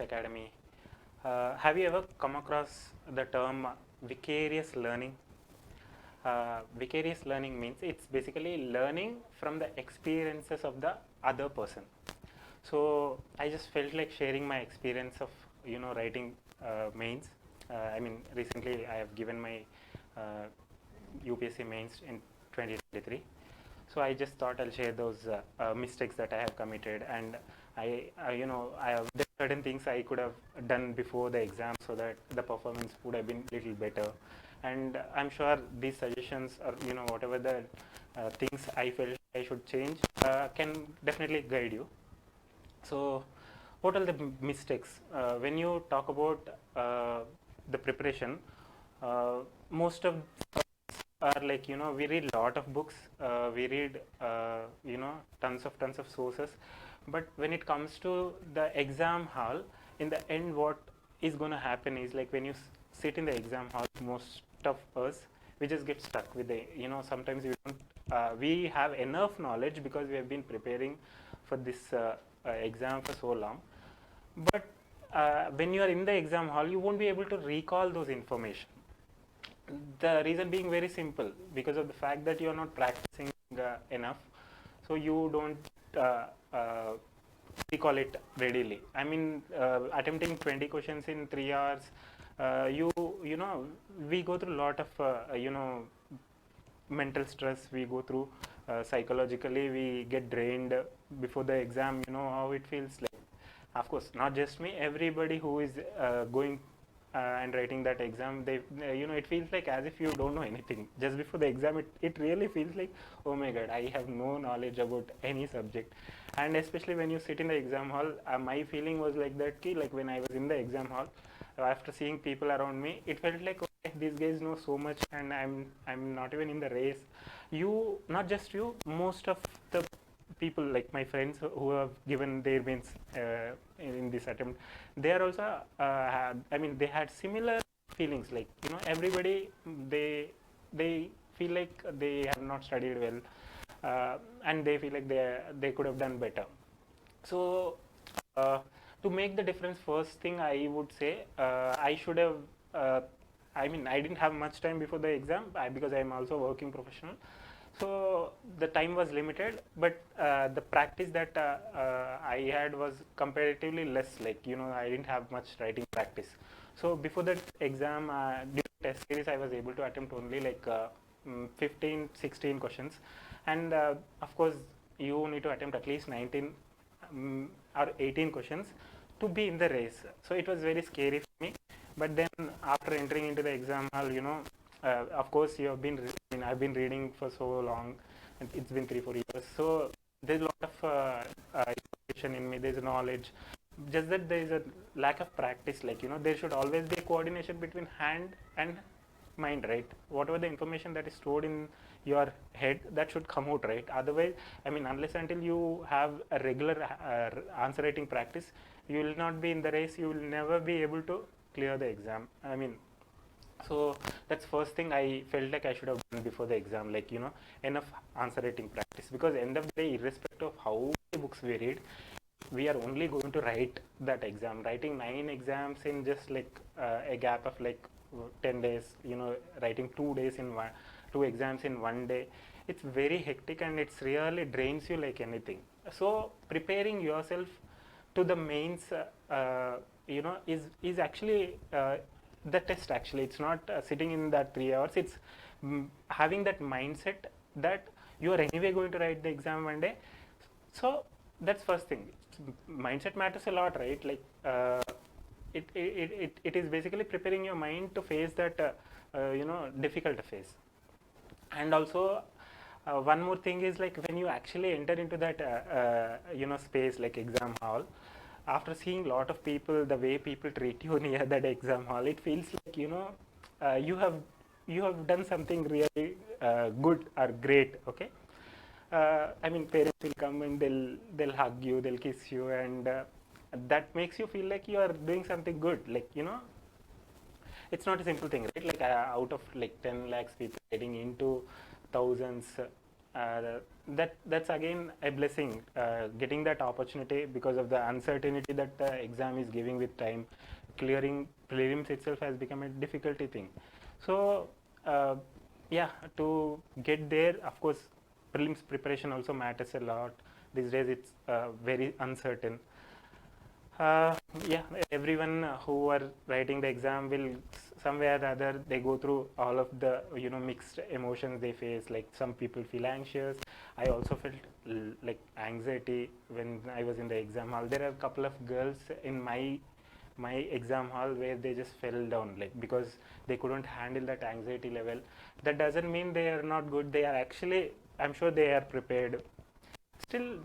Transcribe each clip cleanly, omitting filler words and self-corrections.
Academy. Have you ever come across the term vicarious learning? Vicarious learning means it's basically learning from the experiences of the other person. So I just felt like sharing my experience of writing mains. Recently I have given my UPSC mains in 2023. So I just thought I'll share those mistakes that I have committed, and I have there are certain things I could have done before the exam so that the performance would have been little better. And I'm sure these suggestions or whatever the things I felt I should change can definitely guide you. So what are the mistakes when you talk about the preparation? Most of are like we read a lot of books, we read tons of sources, but when it comes to the exam hall, in the end what is going to happen is like when you sit in the exam hall, most of us we just get stuck with the sometimes we don't we have enough knowledge because we have been preparing for this exam for so long, but when you are in the exam hall you won't be able to recall those information. The reason being very simple, because of the fact that you are not practicing enough, so you don't recall it readily. Attempting 20 questions in 3 hours, we go through a lot of mental stress, we go through psychologically, we get drained before the exam. You know how it feels like. Of course, not just me, everybody who is going and writing that exam, they it feels like as if you don't know anything just before the exam. It really feels like, oh my god, I have no knowledge about any subject. And especially when you sit in the exam hall, my feeling was like that like when I was in the exam hall, after seeing people around me, it felt like, okay, these guys know so much and I'm not even in the race. You, not just you, most of the people, like my friends who have given their mains in this attempt, they are also they had similar feelings, like everybody, they feel like they have not studied well, and they feel like they could have done better. So to make the difference, first thing I would say, I should have I didn't have much time before the exam because I am also a working professional. So the time was limited, but the practice that I had was comparatively less. Like I didn't have much writing practice. So before that exam, during test series, I was able to attempt only like 15, 16 questions, and of course you need to attempt at least 19 or 18 questions to be in the race. So it was very scary for me. But then after entering into the exam hall, of course you have been I've been reading for so long, and it's been 3-4 years, so there's a lot of information in me, there's knowledge, just that there is a lack of practice. Like there should always be a coordination between hand and mind, right? Whatever the information that is stored in your head, that should come out, right? Otherwise, unless until you have a regular answer writing practice, you will not be in the race, you will never be able to clear the exam. So that's first thing I felt like I should have done before the exam, like enough answer writing practice, because end of the day, irrespective of how many books we read, we are only going to write that exam. Writing 9 exams in just like a gap of like 10 days, writing 2 days in 2 exams in 1 day, it's very hectic and it's really drains you like anything. So preparing yourself to the mains is actually the test. Actually, it's not sitting in that 3 hours, it's having that mindset that you are anyway going to write the exam 1 day. So that's first thing. Mindset matters a lot, right? Like it is basically preparing your mind to face that difficult phase. And also one more thing is, like when you actually enter into that space like exam hall, after seeing a lot of people, the way people treat you near that exam hall, it feels like you have done something really good or great. Okay, parents will come and they'll hug you, they'll kiss you, and that makes you feel like you are doing something good. Like it's not a simple thing, right? Like out of like 10 lakhs people getting into thousands, that's again a blessing, getting that opportunity because of the uncertainty that the exam is giving with time. Clearing prelims itself has become a difficulty thing. So uh, yeah, to get there, of course, prelims preparation also matters a lot. These days it's very uncertain. uh, yeah, everyone who are writing the exam will somewhere or other they go through all of the mixed emotions they face. Like some people feel anxious. I also felt like anxiety when I was in the exam hall. There are a couple of girls in my exam hall where they just fell down, like because they couldn't handle that anxiety level. That doesn't mean they are not good. They are actually, I'm sure they are prepared. Still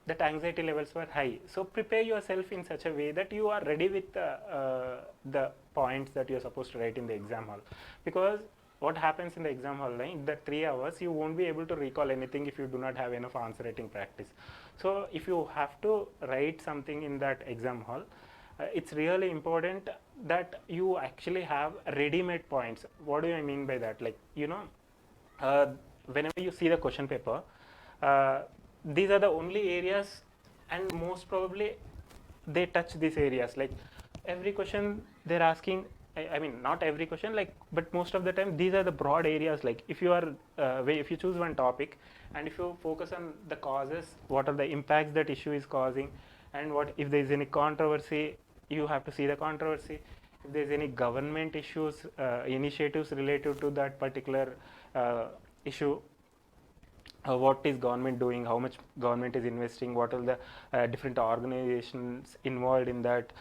that anxiety levels were high. So prepare yourself in such a way that you are ready with the points that you're supposed to write in the exam hall. Because what happens in the exam hall, in the 3 hours you won't be able to recall anything if you do not have enough answer writing practice. So if you have to write something in that exam hall, it's really important that you actually have ready-made points. What do I mean by that? Like, uh, whenever you see the question paper, uh, these are the only areas, and most probably they touch these areas. Like every question they're asking, I mean not every question, like, but most of the time these are the broad areas. Like if you are if you choose one topic and if you focus on the causes, what are the impacts that issue is causing, and what if there is any controversy, you have to see the controversy. If there is any government issues, initiatives related to that particular issue, what is government doing, how much government is investing, what are the different organizations involved in that.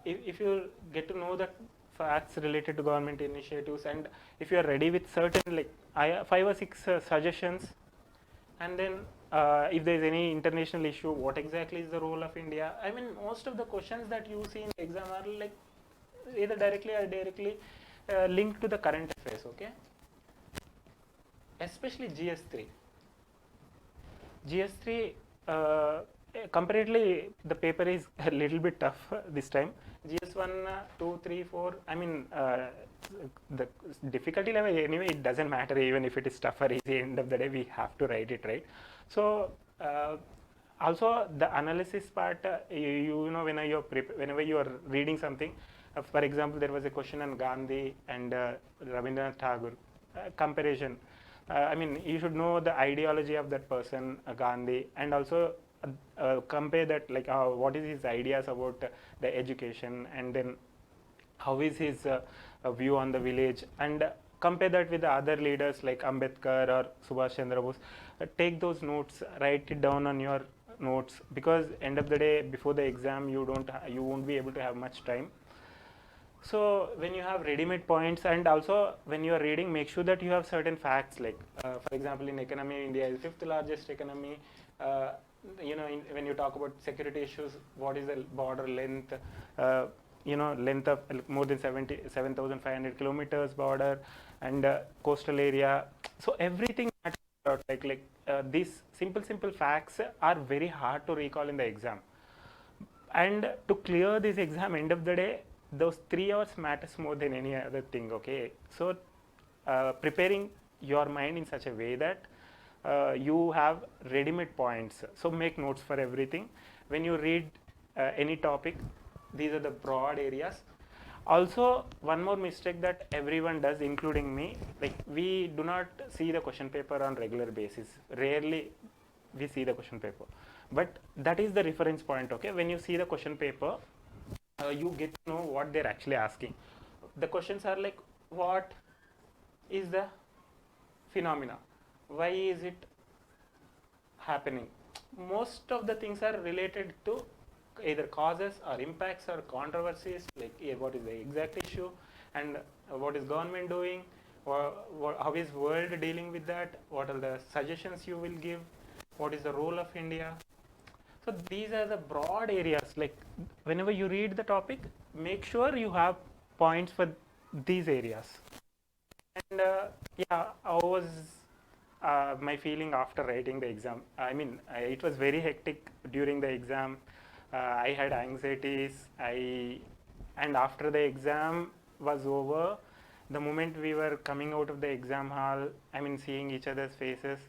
If you get to know the facts related to government initiatives, and if you are ready with certain, like 5 or 6 suggestions, and then if there is any international issue, what exactly is the role of India. I mean, most of the questions that you see in the exam are like either directly or directly linked to the current affairs. Okay, especially GS3. GS3, comparatively, the paper is a little bit tough this time. GS1, 2, 3, 4, I mean, the difficulty level, anyway, it doesn't matter even if it is tough or easy. End of the day, we have to write it, right? So, also the analysis part, you know, whenever you are reading something, for example, there was a question on Gandhi and Rabindranath Tagore, comparison. I mean, you should know the ideology of that person, Gandhi, and also compare that, like, what is his ideas about the education, and then how is his view on the village, and compare that with the other leaders like Ambedkar or Subhash Chandra Bose. Take those notes, write it down on your notes, because end of the day, before the exam, you won't be able to have much time. So when you have ready-made points, and also when you are reading, make sure that you have certain facts. Like for example, in economy, India is fifth largest economy. uh, when you talk about security issues, what is the border length, length of more than 7,500 kilometers border, and coastal area. So everything matters a lot. These simple facts are very hard to recall in the exam. And to clear this exam, end of the day, those 3 hours matters more than any other thing. Okay, so preparing your mind in such a way that you have ready-made points. So make notes for everything. When you read any topic, these are the broad areas. Also, one more mistake that everyone does, including me, like we do not see the question paper on regular basis. Rarely we see the question paper, but that is the reference point. Okay, when you see the question paper, you get to know what they're actually asking. The questions are like, what is the phenomena, why is it happening. Most of the things are related to either causes or impacts or controversies, like what is the exact issue, and what is government doing, or how is world dealing with that, what are the suggestions you will give, what is the role of India. So these are the broad areas. Like whenever you read the topic, make sure you have points for these areas. And yeah, how was my feeling after writing the exam? I mean, it was very hectic during the exam. I had anxieties. And after the exam was over, the moment we were coming out of the exam hall, I mean, seeing each other's faces,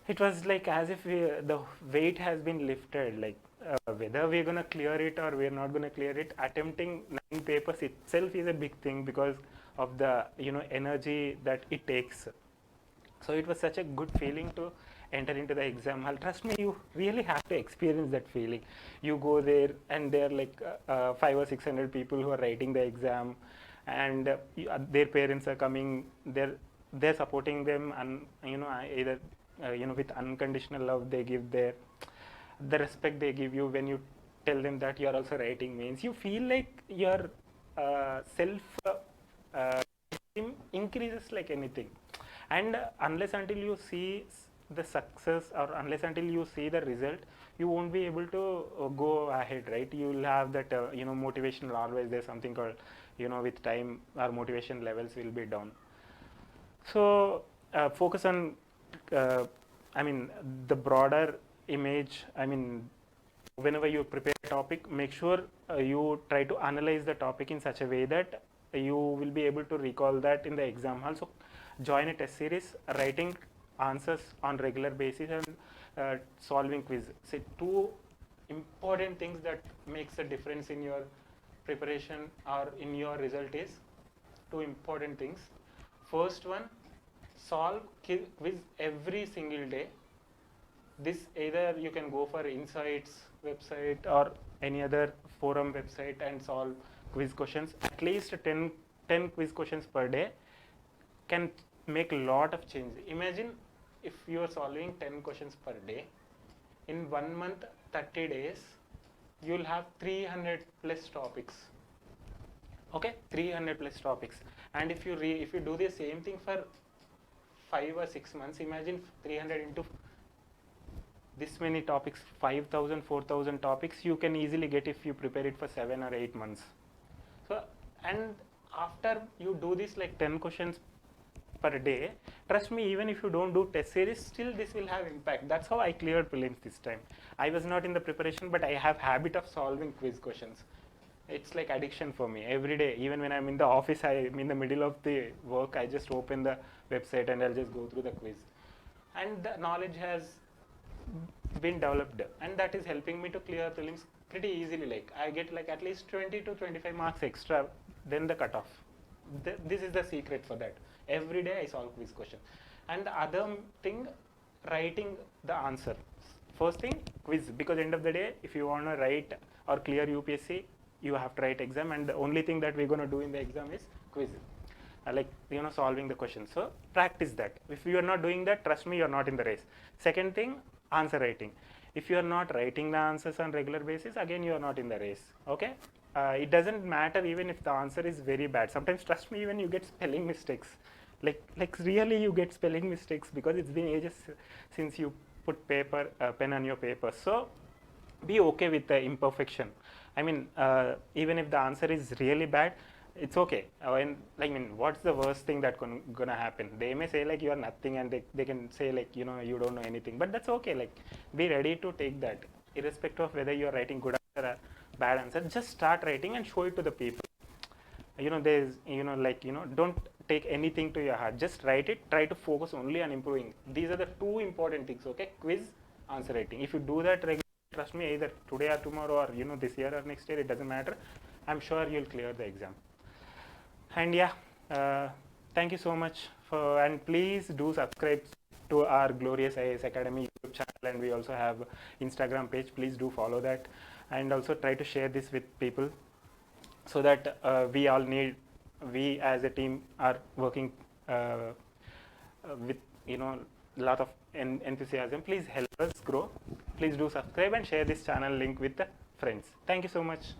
it was like as if the weight has been lifted, like whether we're going to clear it or we're not going to clear it, attempting 9 papers itself is a big thing because of the energy that it takes. So it was such a good feeling to enter into the exam hall. Trust me, you really have to experience that feeling. You go there and there are like 500 or 600 people who are writing the exam, and their parents are coming. They're supporting them, and either with unconditional love they give their the respect they give you when you tell them that you are also writing means you feel like your self esteem increases like anything. And unless until you see the success, or unless until you see the result, you won't be able to go ahead, right? You will have that motivational always there's something called with time our motivation levels will be down. So focus on the broader image. Whenever you prepare a topic, make sure you try to analyze the topic in such a way that you will be able to recall that in the exam hall. So join a test series, writing answers on regular basis, and solving quiz. Say 2 important things that makes a difference in your preparation or in your result is 2 important things. First one, solve quiz every single day. This either you can go for Insights website or any other forum website and solve quiz questions. At least 10 quiz questions per day can make a lot of change. Imagine if you are solving 10 questions per day, in 1 month, 30 days, you will have 300 plus topics. Okay, 300 plus topics. And if you do the same thing for 5 or 6 months, imagine 300 into this many topics, 5,000, 4,000 topics you can easily get if you prepare it for 7 or 8 months. So, and after you do this like 10 questions per day, trust me, even if you don't do test series, still this will have impact. That's how I cleared prelims this time. I was not in the preparation, but I have habit of solving quiz questions. It's like addiction for me. Every day, even when I'm in the office, I'm in the middle of the work, I just open the website and I'll just go through the quiz. And the knowledge has been developed, and that is helping me to clear prelims pretty easily. Like I get like at least 20 to 25 marks extra than the cutoff. This is the secret for that. Every day I solve quiz question. And the other thing, writing the answer. First thing, quiz, because end of the day, if you want to write or clear UPSC, you have to write exam, and the only thing that we're going to do in the exam is quiz. Solving the question. So practice that. If you are not doing that, trust me, you are not in the race. Second thing, answer writing. If you are not writing the answers on regular basis, again you are not in the race. Okay, it doesn't matter even if the answer is very bad. Sometimes, trust me, even you get spelling mistakes. Like really you get spelling mistakes because it's been ages since you put pen on your paper. So be okay with the imperfection. Even if the answer is really bad, it's okay. What's the worst thing that gonna happen? They may say like you are nothing, and they can say like you don't know anything, but that's okay. Like be ready to take that, irrespective of whether you are writing good answer or bad answer. Just start writing and show it to the people. Don't take anything to your heart. Just write it. Try to focus only on improving. These are the 2 important things. Okay, quiz, answer writing. If you do that regularly, trust me, either today or tomorrow or this year or next year, it doesn't matter. I'm sure you'll clear the exam. And yeah, thank you so much and please do subscribe to our Glorious IAS Academy YouTube channel, and we also have Instagram page. Please do follow that, and also try to share this with people so that we as a team are working with lot of enthusiasm. Please help us grow. Please do subscribe and share this channel link with the friends. Thank you so much.